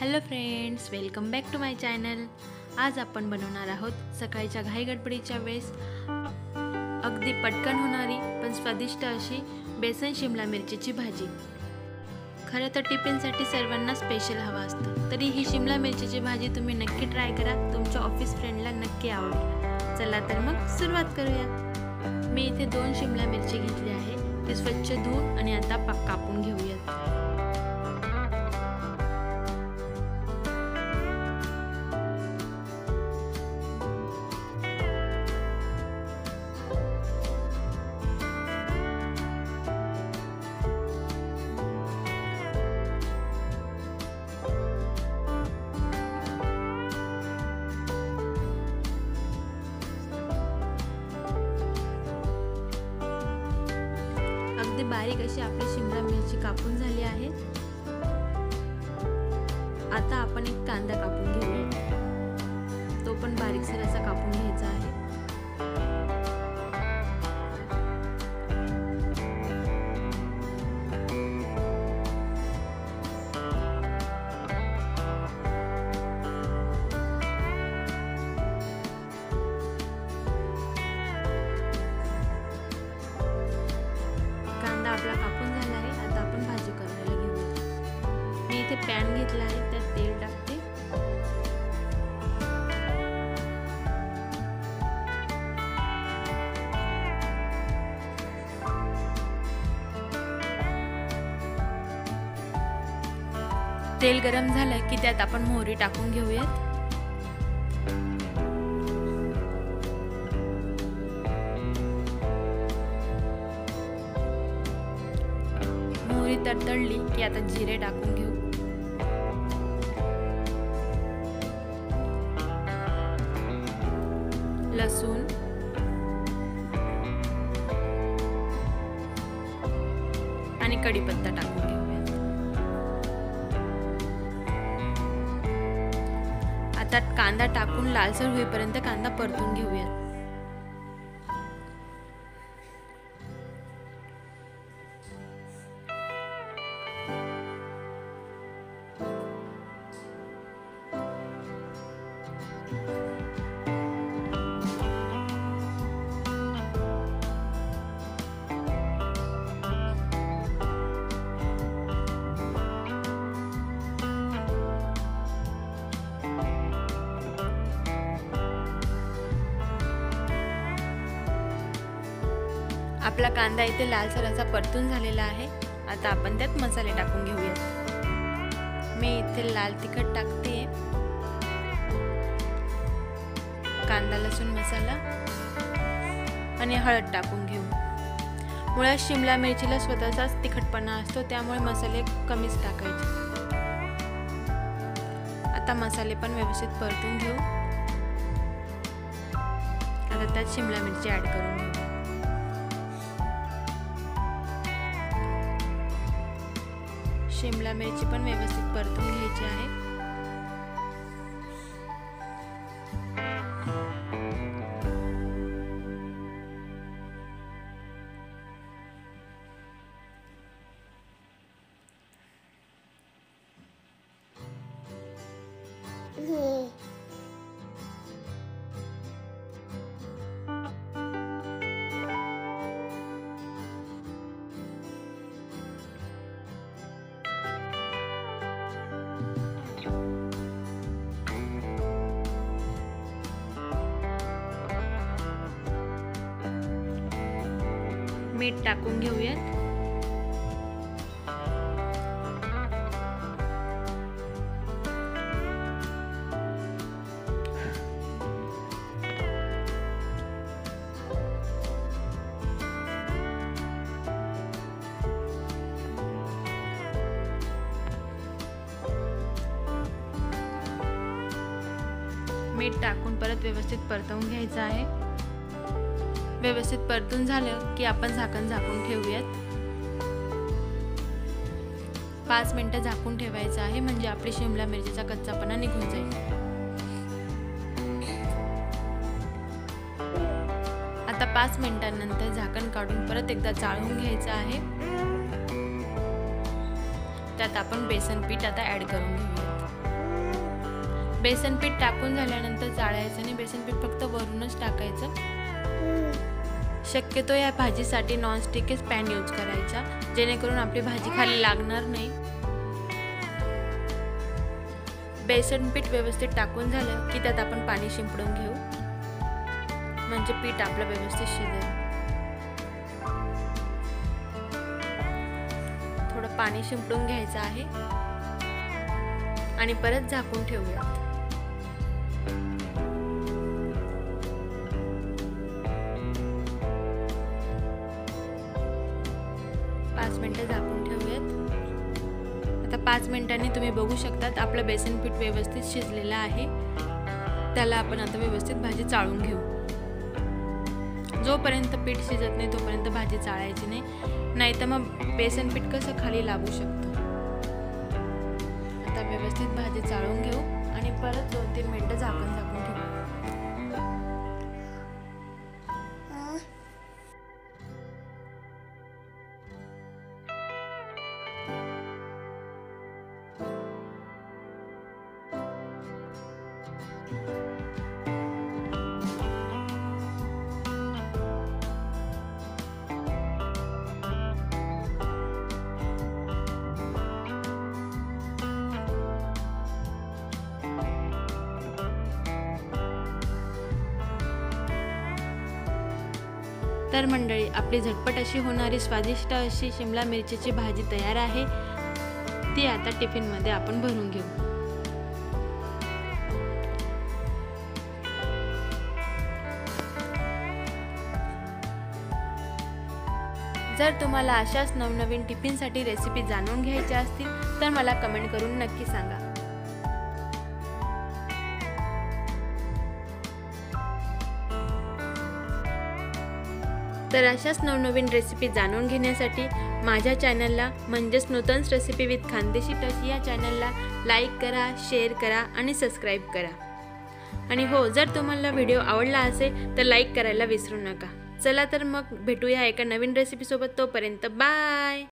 Hello friends, welcome back to my channel. आज आपण बनवणार आहोत सकाळच्या घाई गडबडीच्या वेळेस अगदी पटकन होणारी पण स्वादिष्ट अशी बेसन शिमला मिरचीची भाजी। खरं तर टिफिनसाठी सर्वांना स्पेशल हवा असतं, तरी ही शिमला मिरचीची भाजी तुम्ही नक्की ट्राय करा, तुमच्या ऑफिस फ्रेंडला नक्की आवडेल। चला तर मग सुरुवात करूया। मी इथे 2 शिमला मिरची घेतली आहे, ती स्वच्छ धुवून आणि आता कापून घेऊयात। अगदी बारीक अशी आपली शिमला मिरची कापून झाली आहे। आता आपण एक कांदा कापून घेऊया, तो पण बारीकसर असा कापून घ्यायचा आहे। आपला कापून झाला आहे। आता आपण भाजी करायला घेऊया। मी इथे पॅन घेतला आहे, त्यात तेल टाकते। तेल गरम झालं की त्यात आपण मोहरी टाकून घेऊयात। मोहरी तडतडली की आता जिरे टाकून घेऊ। लसूण, आणि कढीपत्ता टाकून घेऊयात। आता कांदा टाकून लालसर होईपर्यंत कांदा परतून घेऊयात। आपला कांदा इथे लालसर असा परतून झालेला आहे। आता आपण त्यात मसाले टाकून घेऊयात। मी इथे लाल तिखट टाकते, कांदा लसूण मसाला आणि हळद टाकून घेऊ। मुळात शिमला मिरचीला स्वतःचाच तिखटपणा असतो, त्यामुळे मसाले कमीच टाकायचे। आता मसाले पण व्यवस्थित परतून घेऊ। आता त्यात शिमला मिरची ऍड करून घेऊ। शिमला मिरची पण व्यवस्थित परतून घ्यायची आहे। मीठ टाकून घेऊयात। मीठ टाकून परत व्यवस्थित परतवून घ्यायचं आहे। व्यवस्थित परतून झालं की आपण झाकण झाकून ठेवूयात। 5 मिनिटं झाकून ठेवायचं आहे, म्हणजे आपली शिमला मिरचीचा कच्चापणा निघून जाईल। आता 5 मिनिटांनंतर झाकण काढून परत एकदा चाळून घ्यायचं आहे। त्यात आपण बेसन पीठ आता ऍड करून घेऊया। बेसन पीठ टाकून झाल्यानंतर चाळायचं नाही, बेसन पीठ फक्त वरूनच टाकायचं। शक्यतो या भाजीसाठी नॉनस्टिकच पॅन यूज करायचा, जेणेकरून आपली भाजी खाली लागणार नाही। बेसन पीठ व्यवस्थित टाकून झालं की त्यात आपण पाणी शिंपडून घेऊ, म्हणजे पीठ आपलं व्यवस्थित शिजेल। थोडं पाणी शिंपडून घ्यायचं आहे आणि परत झाकून ठेवूयात। 5 मिनिटं झाकून ठेवूयात। आता 5 मिनिटांनी तुम्ही बघू शकतात आपलं बेसन पीठ व्यवस्थित शिजलेलं आहे। त्याला आपण आता व्यवस्थित भाजी चाळून घेऊ। जोपर्यंत पीठ शिजत नाही तोपर्यंत भाजी चाळायची नाही, नाहीतर मग बेसन पीठ कसं खाली लागू शकतं। आता व्यवस्थित भाजी चाळून घेऊ आणि परत 2-3 मिनिटं झाकून ठेवू। तर मंडळी, आपली झटपट अशी होणारी स्वादिष्ट अशी शिमला मिरचीची भाजी तयार आहे। ती आता टिफिनमध्ये आपण भरून घेऊ। जर तुम्हाला अशाच नवनवीन टिफिनसाठी रेसिपी जाणून घ्यायच्या असतील तर मला कमेंट करून नक्की सांगा। तर अशाच नवनवीन रेसिपी जाणून घेण्यासाठी माझ्या चॅनलला म्हणजेच Nutan's recipe with Khandeshi touch या चॅनलला लाईक करा, शेअर करा आणि सबस्क्राईब करा। आणि हो, जर तुम्हाला व्हिडिओ आवडला असेल तर लाईक करायला विसरू नका। चला तर मग भेटूया एका नवीन रेसिपीसोबत। तोपर्यंत बाय।